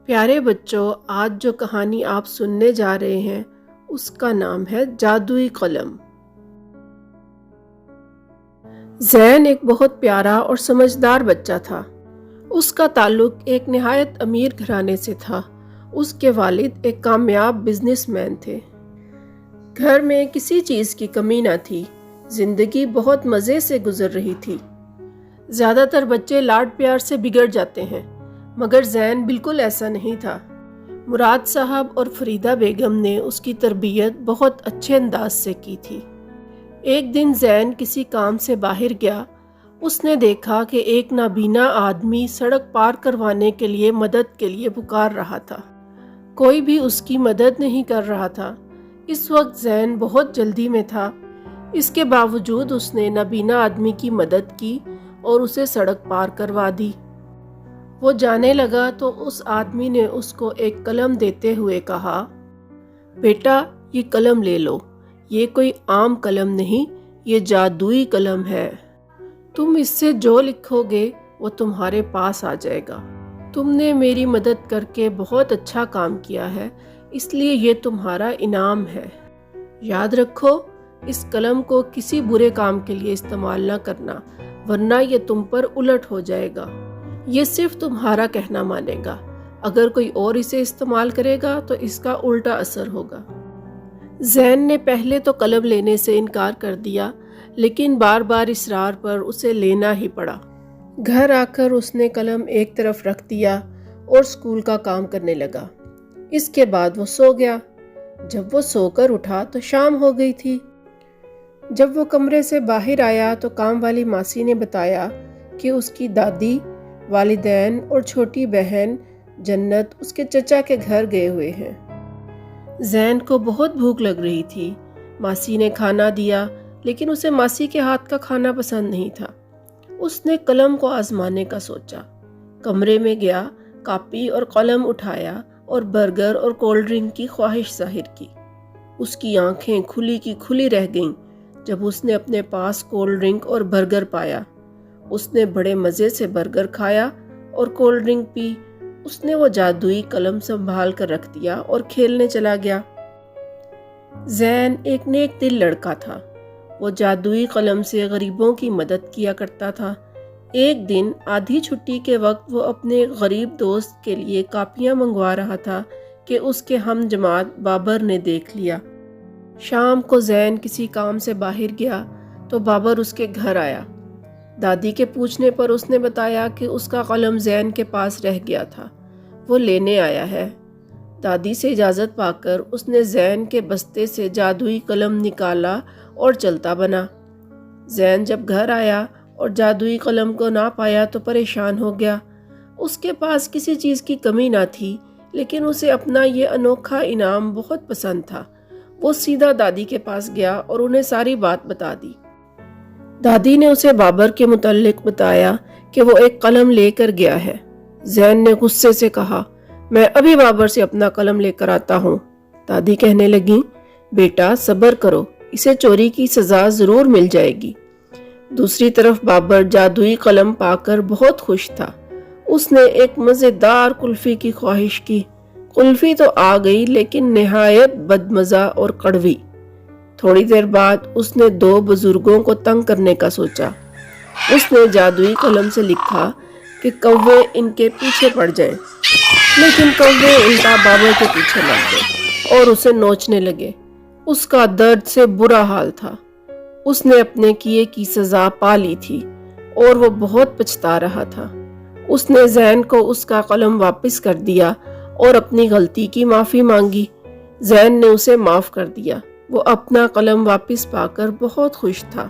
پیارے بچوں، آج جو کہانی آپ سننے جا رہے ہیں اس کا نام ہے جادوئی قلم۔ زین ایک بہت پیارا اور سمجھدار بچہ تھا۔ اس کا تعلق ایک نہایت امیر گھرانے سے تھا۔ اس کے والد ایک کامیاب بزنس مین تھے۔ گھر میں کسی چیز کی کمی نہ تھی۔ زندگی بہت مزے سے گزر رہی تھی۔ زیادہ تر بچے لاڈ پیار سے بگڑ جاتے ہیں، مگر زین بالکل ایسا نہیں تھا۔ مراد صاحب اور فریدہ بیگم نے اس کی تربیت بہت اچھے انداز سے کی تھی۔ ایک دن زین کسی کام سے باہر گیا۔ اس نے دیکھا کہ ایک نابینا آدمی سڑک پار کروانے کے لیے مدد کے لیے پکار رہا تھا۔ کوئی بھی اس کی مدد نہیں کر رہا تھا۔ اس وقت زین بہت جلدی میں تھا۔ اس کے باوجود اس نے نابینا آدمی کی مدد کی اور اسے سڑک پار کروا دی۔ وہ جانے لگا تو اس آدمی نے اس کو ایک قلم دیتے ہوئے کہا، بیٹا یہ قلم لے لو، یہ کوئی عام قلم نہیں، یہ جادوئی قلم ہے۔ تم اس سے جو لکھو گے وہ تمہارے پاس آ جائے گا۔ تم نے میری مدد کر کے بہت اچھا کام کیا ہے، اس لیے یہ تمہارا انعام ہے۔ یاد رکھو، اس قلم کو کسی برے کام کے لیے استعمال نہ کرنا، ورنہ یہ تم پر الٹ ہو جائے گا۔ یہ صرف تمہارا کہنا مانے گا۔ اگر کوئی اور اسے استعمال کرے گا تو اس کا الٹا اثر ہوگا۔ زین نے پہلے تو قلم لینے سے انکار کر دیا، لیکن بار بار اصرار پر اسے لینا ہی پڑا۔ گھر آ کر اس نے قلم ایک طرف رکھ دیا اور اسکول کا کام کرنے لگا۔ اس کے بعد وہ سو گیا۔ جب وہ سو کر اٹھا تو شام ہو گئی تھی۔ جب وہ کمرے سے باہر آیا تو کام والی ماسی نے بتایا کہ اس کی دادی، والدین اور چھوٹی بہن جنت اس کے چچا کے گھر گئے ہوئے ہیں۔ زین کو بہت بھوک لگ رہی تھی۔ ماسی نے کھانا دیا، لیکن اسے ماسی کے ہاتھ کا کھانا پسند نہیں تھا۔ اس نے قلم کو آزمانے کا سوچا۔ کمرے میں گیا، کاپی اور قلم اٹھایا اور برگر اور کولڈ ڈرنک کی خواہش ظاہر کی۔ اس کی آنکھیں کھلی کی کھلی رہ گئیں جب اس نے اپنے پاس کولڈ ڈرنک اور برگر پایا۔ اس نے بڑے مزے سے برگر کھایا اور کولڈ ڈرنک پی۔ اس نے وہ جادوئی قلم سنبھال کر رکھ دیا اور کھیلنے چلا گیا۔ زین ایک نیک دل لڑکا تھا۔ وہ جادوئی قلم سے غریبوں کی مدد کیا کرتا تھا۔ ایک دن آدھی چھٹی کے وقت وہ اپنے غریب دوست کے لیے کاپیاں منگوا رہا تھا کہ اس کے ہم جماعت بابر نے دیکھ لیا۔ شام کو زین کسی کام سے باہر گیا تو بابر اس کے گھر آیا۔ دادی کے پوچھنے پر اس نے بتایا کہ اس کا قلم زین کے پاس رہ گیا تھا، وہ لینے آیا ہے۔ دادی سے اجازت پا کر اس نے زین کے بستے سے جادوئی قلم نکالا اور چلتا بنا۔ زین جب گھر آیا اور جادوئی قلم کو نہ پایا تو پریشان ہو گیا۔ اس کے پاس کسی چیز کی کمی نہ تھی، لیکن اسے اپنا یہ انوکھا انعام بہت پسند تھا۔ وہ سیدھا دادی کے پاس گیا اور انہیں ساری بات بتا دی۔ دادی نے اسے بابر کے متعلق بتایا کہ وہ ایک قلم لے کر گیا ہے۔ زین نے غصے سے کہا، میں ابھی بابر سے اپنا قلم لے کر آتا ہوں۔ دادی کہنے لگیں، بیٹا صبر کرو، اسے چوری کی سزا ضرور مل جائے گی۔ دوسری طرف بابر جادوئی قلم پا کر بہت خوش تھا۔ اس نے ایک مزیدار کلفی کی خواہش کی۔ کلفی تو آ گئی، لیکن نہایت بدمزہ اور کڑوی۔ تھوڑی دیر بعد اس نے دو بزرگوں کو تنگ کرنے کا سوچا۔ اس نے جادوئی قلم سے لکھا کہ کوے ان کے پیچھے پڑ جائیں، لیکن کوے الٹا بابر کے پیچھے لگ گئے اور اسے نوچنے لگے۔ اس کا درد سے برا حال تھا۔ اس نے اپنے کیے کی سزا پا لی تھی اور وہ بہت پچھتا رہا تھا۔ اس نے زین کو اس کا قلم واپس کر دیا اور اپنی غلطی کی معافی مانگی۔ زین نے اسے معاف کر دیا۔ وہ اپنا قلم واپس پا کر بہت خوش تھا۔